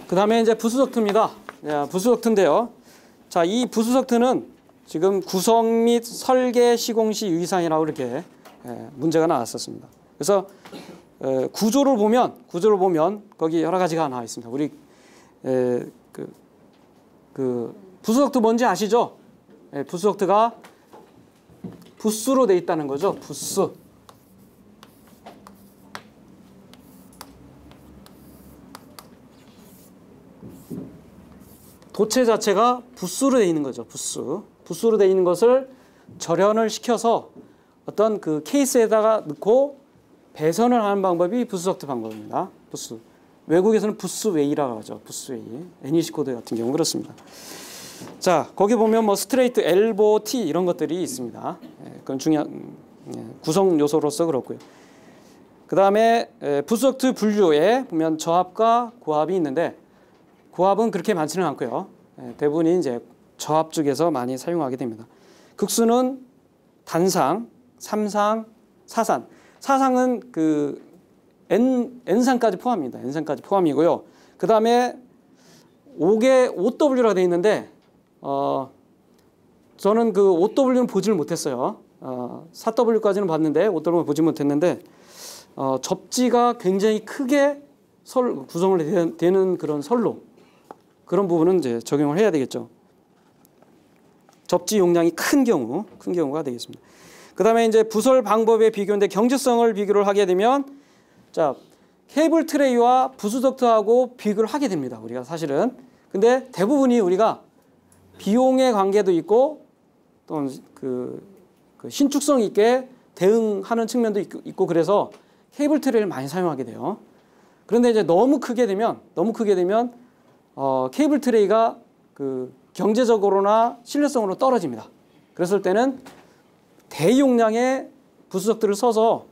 그 다음에 이제 부수덕트입니다. 부수덕트인데요. 자, 이 부수덕트는 지금 구성 및 설계 시공 시 유의사항이라고 이렇게 문제가 나왔었습니다. 그래서 구조를 보면 거기 여러 가지가 나와 있습니다. 우리 부수덕트 뭔지 아시죠? 부수덕트가 부스로 돼 있다는 거죠. 부스. 도체 자체가 부스로 돼 있는 거죠. 부스로 돼 있는 것을 절연을 시켜서 어떤 그 케이스에다가 넣고 배선을 하는 방법이 부수덕트 방법입니다. 부스. 외국에서는 부스웨이라고 하죠. 부스웨이. NEC 코드 같은 경우 그렇습니다. 자, 거기 보면 뭐 스트레이트, 엘보, 티 이런 것들이 있습니다. 그건 중요한 구성 요소로서 그렇고요. 그 다음에 부수덕트 분류에 보면 저압과 고압이 있는데 고압은 그렇게 많지는 않고요. 대부분이 이제 저압 쪽에서 많이 사용하게 됩니다. 극수는 단상, 삼상, 사산. 사상은 그 N상까지 포함입니다. N상까지 포함이고요. 그 다음에 5개 OW가 되어 있는데 저는 그 OW는 보지를 못했어요. 4W까지는 봤는데 5W는 보지 못했는데 접지가 굉장히 크게 구성을 되는 그런 선로 그런 부분은 이제 적용을 해야 되겠죠. 접지 용량이 큰 경우가 되겠습니다. 그 다음에 이제 부설 방법의 비교인데 경제성을 비교를 하게 되면 자, 케이블 트레이와 부수덕트하고 비교를 하게 됩니다. 우리가 사실은. 근데 대부분이 우리가 비용의 관계도 있고 또 그 신축성 있게 대응하는 측면도 있고 그래서 케이블 트레이를 많이 사용하게 돼요. 그런데 이제 너무 크게 되면 케이블 트레이가 그 경제적으로나 신뢰성으로 떨어집니다. 그랬을 때는 대용량의 부수덕트를 써서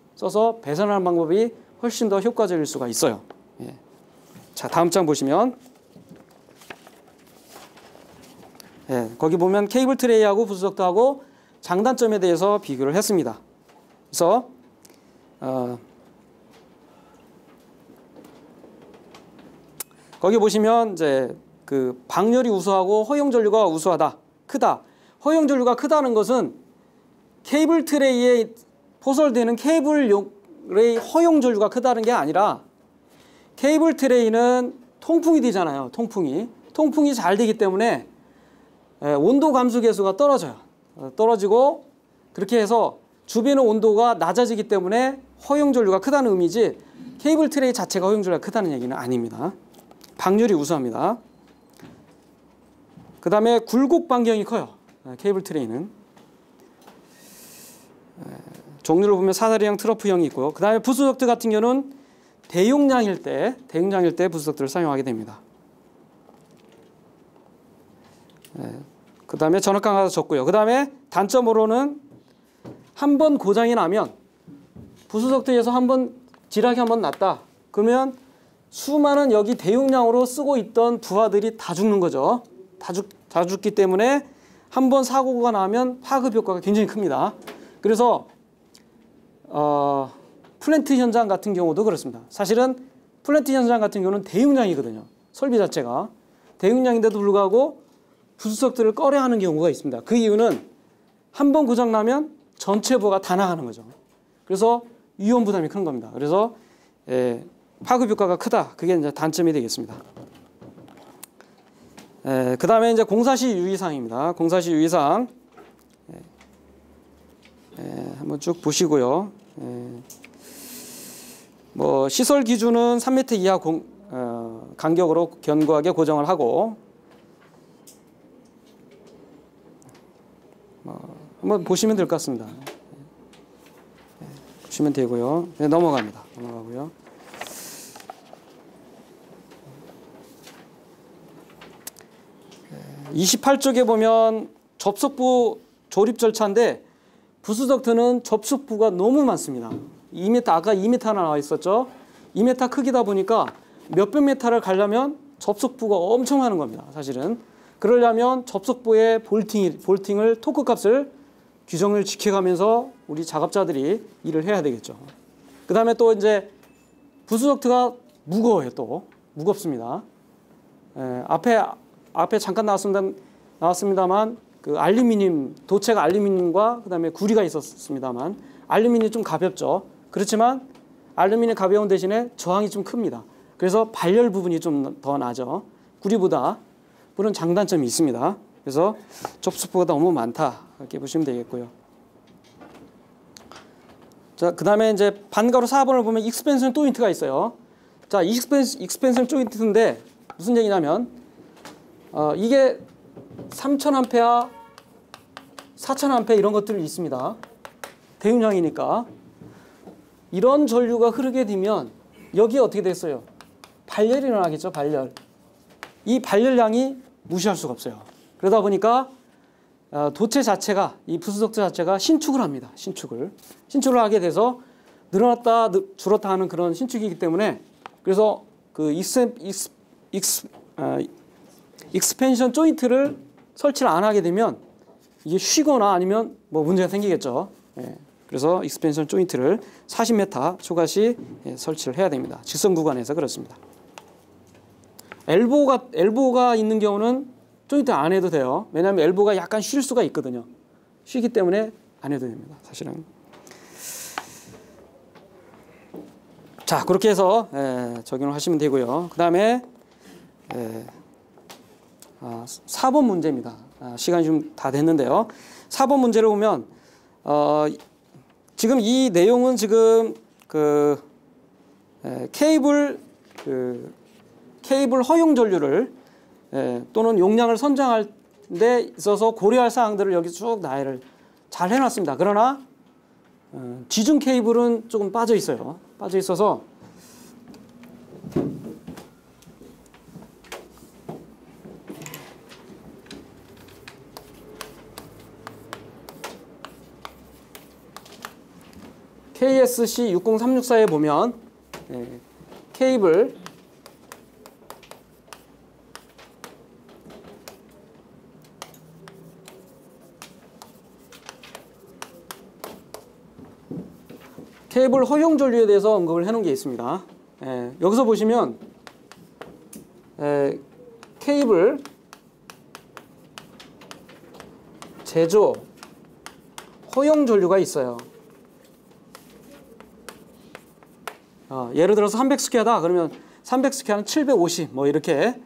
배선하는 방법이 훨씬 더 효과적일 수가 있어요. 예. 자, 다음 장 보시면 거기 보면 케이블 트레이하고 부수덕트하고 장단점에 대해서 비교를 했습니다. 그래서 거기 보시면 이제 그 방열이 우수하고 허용 전류가 우수하다, 크다. 허용 전류가 크다는 것은 케이블 트레이에 포설되는 케이블의 허용 전류가 크다는 게 아니라 케이블 트레이는 통풍이 되잖아요. 통풍이 잘 되기 때문에 온도 감수 계수가 떨어지고 그렇게 해서 주변의 온도가 낮아지기 때문에 허용 전류가 크다는 의미지 케이블 트레이 자체가 허용 전류가 크다는 얘기는 아닙니다. 방열이 우수합니다. 그 다음에 굴곡 반경이 커요. 케이블 트레이는. 종류를 보면 사다리형, 트러프형이 있고요. 그 다음에 부수덕트 같은 경우는 대용량일 때 부수덕트를 사용하게 됩니다. 그 다음에 전압 강화가 적고요. 그 다음에 단점으로는 한 번 고장이 나면 부수덕트에서 지락이 한 번 났다. 그러면 수많은 여기 대용량으로 쓰고 있던 부하들이 다 죽는 거죠. 다 죽기 때문에 한 번 사고가 나면 파급 효과가 굉장히 큽니다. 그래서 플랜트 현장 같은 경우도 그렇습니다. 사실은 플랜트 현장 같은 경우는 대용량이거든요. 설비 자체가. 대용량인데도 불구하고 부수덕트를 꺼려 하는 경우가 있습니다. 그 이유는 한 번 고장 나면 전체 부하가 다 나가는 거죠. 그래서 위험 부담이 큰 겁니다. 그래서 파급 효과가 크다. 그게 이제 단점이 되겠습니다. 그 다음에 이제 공사시 유의사항입니다. 공사시 유의사항. 한번 쭉 보시고요. 뭐 시설 기준은 3m 이하 간격으로 견고하게 고정을 하고 한번 보시면 될 것 같습니다. 보시면 되고요. 넘어가고요. 28쪽에 보면 접속부 조립 절차인데 부수덕트는 접속부가 너무 많습니다. 2m, 아까 2m 하나 나와 있었죠. 2m 크기다 보니까 몇백 m를 가려면 접속부가 엄청 많은 겁니다. 사실은. 그러려면 접속부의 볼팅을 토크 값을 규정을 지켜가면서 우리 작업자들이 일을 해야 되겠죠. 그 다음에 또 이제 부수덕트가 무거워요. 또 무겁습니다. 앞에 잠깐 나왔습니다만 그 알루미늄, 도체가 알루미늄과 그다음에 구리가 있었습니다만 알루미늄이 좀 가볍죠. 그렇지만 알루미늄 가벼운 대신에 저항이 좀 큽니다. 그래서 발열 부분이 좀 더 나죠. 구리보다. 그런 장단점이 있습니다. 그래서 접수포가 너무 많다 이렇게 보시면 되겠고요. 자, 그다음에 이제 반가로 4번을 보면 익스펜션 조인트가 있어요. 자, 익스펜션 조인트인데 무슨 얘기냐면 이게 3000A, 4000A 이런 것들이 있습니다. 대용량이니까. 이런 전류가 흐르게 되면 여기에 어떻게 됐어요? 발열이 일어나겠죠, 발열. 이 발열량이 무시할 수가 없어요. 그러다 보니까 도체 자체가, 이 부수석재 자체가 신축을 합니다. 신축을 하게 돼서 늘어났다 줄었다 하는 그런 신축이기 때문에 그래서 그 익스펜션 조인트를 설치를 안 하게 되면 이게 쉬거나 아니면 뭐 문제가 생기겠죠. 예. 그래서 익스펜션 조인트를 40m 초과 시 설치를 해야 됩니다. 직선 구간에서 그렇습니다. 엘보가 있는 경우는 조인트 안 해도 돼요. 왜냐하면 엘보가 약간 쉴 수가 있거든요. 쉬기 때문에 안 해도 됩니다. 사실은. 자, 그렇게 해서 적용을 하시면 되고요. 그 다음에 4번 문제입니다. 시간이 좀 다 됐는데요. 4번 문제를 보면 지금 이 내용은 지금 그 케이블 허용 전류를 또는 용량을 선정할 데 있어서 고려할 사항들을 여기 쭉 나열을 잘 해놨습니다. 그러나 지중 케이블은 조금 빠져 있어요. 빠져 있어서 KSC 60364에 보면 케이블 허용 전류에 대해서 언급을 해놓은 게 있습니다. 여기서 보시면 케이블 제조 허용 전류가 있어요. 예를 들어서 300스퀘어다 그러면 300스퀘어는 750 뭐 이렇게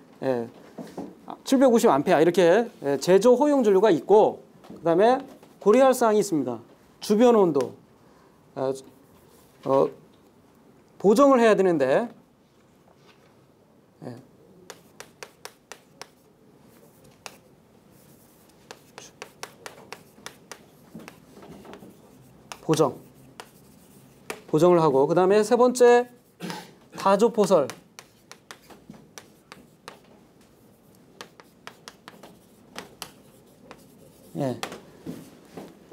750A 이렇게 제조 허용 전류가 있고 그 다음에 고려할 사항이 있습니다. 주변 온도 보정을 해야 되는데 보정을 하고 그 다음에 세 번째 다조포설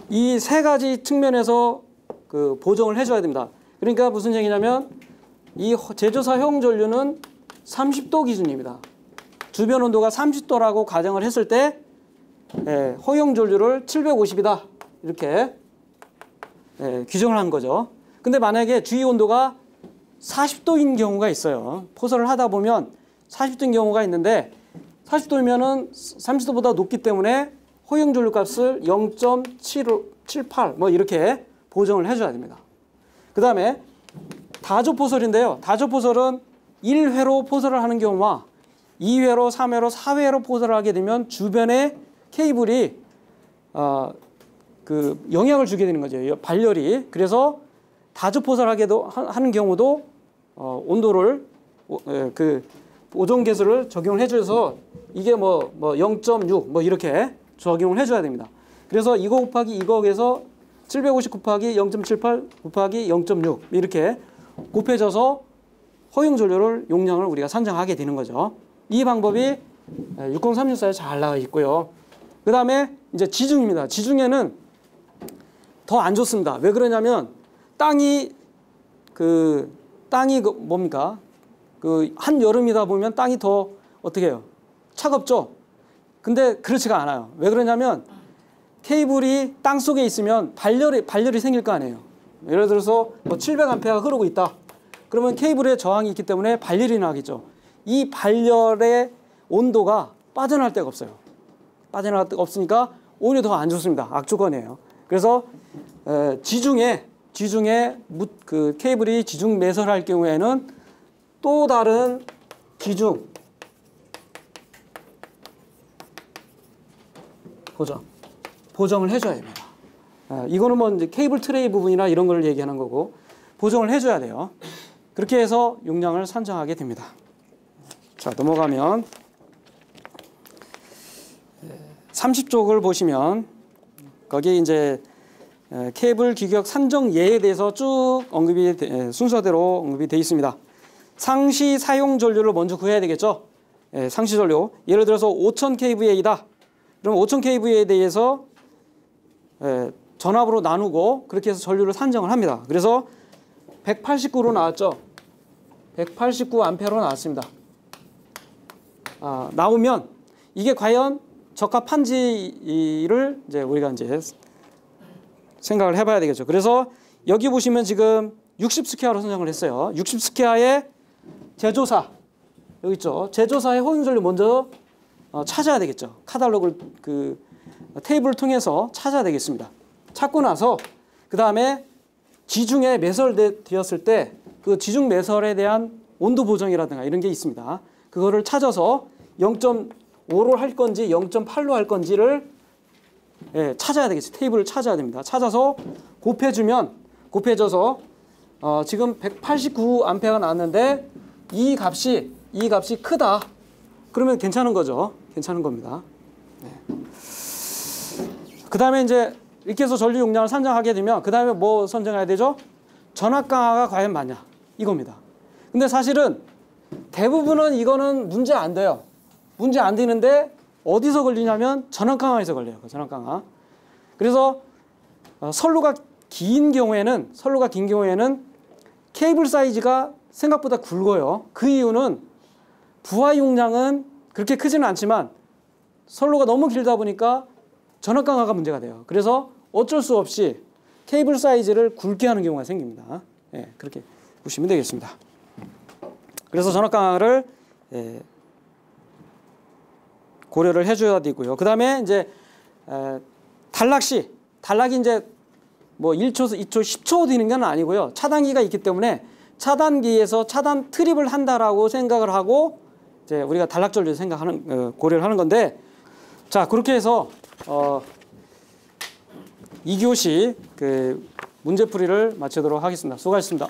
이 세 가지 측면에서 그 보정을 해줘야 됩니다. 그러니까 무슨 얘기냐면 이 제조사 허용 전류는 30도 기준입니다. 주변 온도가 30도라고 가정을 했을 때 허용 전류를 750이다 이렇게 규정을 한 거죠. 근데 만약에 주위 온도가 40도인 경우가 있어요. 포설을 하다 보면 40도인 경우가 있는데 40도면은 30도보다 높기 때문에 허용 전류 값을 0.78 뭐 이렇게 보정을 해줘야 됩니다. 그 다음에 다조포설인데요. 다조포설은 1회로 포설을 하는 경우와 2회로, 3회로, 4회로 포설을 하게 되면 주변에 케이블이 그 영향을 주게 되는 거죠. 발열이. 그래서 다조포설하게도 하는 경우도 온도를 그 보정 계수를 적용을 해줘서 이게 뭐 0.6 뭐 이렇게 적용을 해줘야 됩니다. 그래서 이거 곱하기 이거에서 750 곱하기 0.78 곱하기 0.6 이렇게 곱해져서 허용 전류를 용량을 우리가 산정하게 되는 거죠. 이 방법이 60364에 잘 나와 있고요. 그 다음에 이제 지중입니다. 지중에는 더 안 좋습니다. 왜 그러냐면 땅이 뭡니까? 그 한여름이다 보면 땅이 더 어떻게 해요? 차갑죠? 근데 그렇지가 않아요. 왜 그러냐면 케이블이 땅 속에 있으면 발열이 생길 거 아니에요. 예를 들어서 뭐 700A가 흐르고 있다. 그러면 케이블에 저항이 있기 때문에 발열이 나겠죠. 이 발열의 온도가 빠져나갈 데가 없어요. 빠져나갈 데가 없으니까 오히려 더 안 좋습니다. 악조건이에요. 그래서 지중해 그 케이블이 지중 매설할 경우에는 또 다른 보정을 해줘야 됩니다. 이거는 뭐 이제 케이블 트레이 부분이나 이런 걸 얘기하는 거고 보정을 해줘야 돼요. 그렇게 해서 용량을 산정하게 됩니다. 자, 넘어가면 30쪽을 보시면 거기 이제 케이블 규격 산정 예에 대해서 쭉 순서대로 언급이 되어 있습니다. 상시 사용 전류를 먼저 구해야 되겠죠. 상시 전류. 예를 들어서 5000kVA다. 그럼 5000kVA에 대해서 전압으로 나누고 그렇게 해서 전류를 산정을 합니다. 그래서 189로 나왔죠. 189A로 나왔습니다. 나오면 이게 과연 적합한지를 이제 우리가 이제 생각을 해봐야 되겠죠. 그래서 여기 보시면 지금 60스퀘어로 선정을 했어요. 60스퀘어의 제조사 여기 있죠. 제조사의 호응전류 먼저 찾아야 되겠죠. 카탈로그를 그 테이블을 통해서 찾아야 되겠습니다. 찾고 나서 그 다음에 지중에 매설되었을 때 그 지중 매설에 대한 온도 보정이라든가 이런 게 있습니다. 그거를 찾아서 0.5로 할 건지 0.8로 할 건지를 찾아야 되겠죠. 테이블을 찾아야 됩니다. 찾아서 곱해줘서 지금 189A가 나왔는데 이 값이 크다. 그러면 괜찮은 거죠. 괜찮은 겁니다. 그 다음에 이제 이렇게 해서 전류 용량을 산정하게 되면 그 다음에 뭐 선정해야 되죠? 전압 강화가 과연 맞냐? 이겁니다. 근데 사실은 대부분은 이거는 문제 안 돼요. 문제 안 되는데 어디서 걸리냐면 전압 강화에서 걸려요. 전압 강화. 그래서 선로가 긴 경우에는 케이블 사이즈가 생각보다 굵어요. 그 이유는 부하 용량은 그렇게 크지는 않지만 선로가 너무 길다 보니까 전압 강화가 문제가 돼요. 그래서 어쩔 수 없이 케이블 사이즈를 굵게 하는 경우가 생깁니다. 그렇게 보시면 되겠습니다. 그래서 전압 강화를 고려를 해줘야 되고요. 그 다음에 이제 단락이 이제 뭐 1초, 2초, 10초 되는 건 아니고요. 차단기가 있기 때문에 차단기에서 차단 트립을 한다라고 생각을 하고 이제 우리가 단락 전류 고려를 하는 건데, 자 그렇게 해서 2교시 그 문제풀이를 마치도록 하겠습니다. 수고하셨습니다.